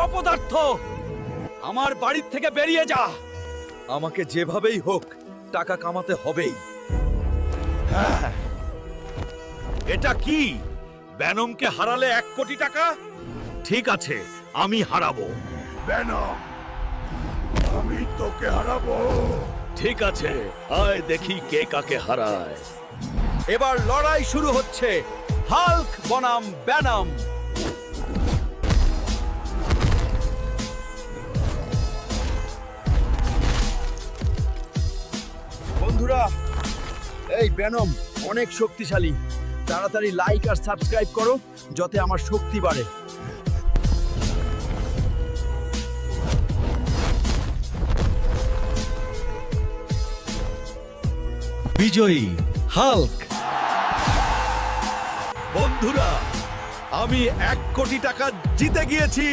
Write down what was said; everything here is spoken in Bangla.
অপদার্থ, আমার বাড়ির থেকে বেরিয়ে যা। আমাকে যেভাবেই হোক টাকা কামাতে হবেই। এটা কি? ভেনমকে হারালে 1 কোটি টাকা? ঠিক আছে, আমি হারাবো। ভেনম, আমি তোকে হারাবো। ঠিক আছে, আয় দেখি কে কাকে হারায়। এবার লড়াই শুরু হচ্ছে, হাল্ক বনাম ভেনম। বন্ধুরা, এই ভেনম অনেক শক্তিশালী। তাড়াতাড়ি লাইক আর সাবস্ক্রাইব করো যাতে আমার শক্তি বাড়ে। বিজয়ী হাল্ক। বন্ধুরা, আমি 1 কোটি টাকা জিতে গিয়েছি।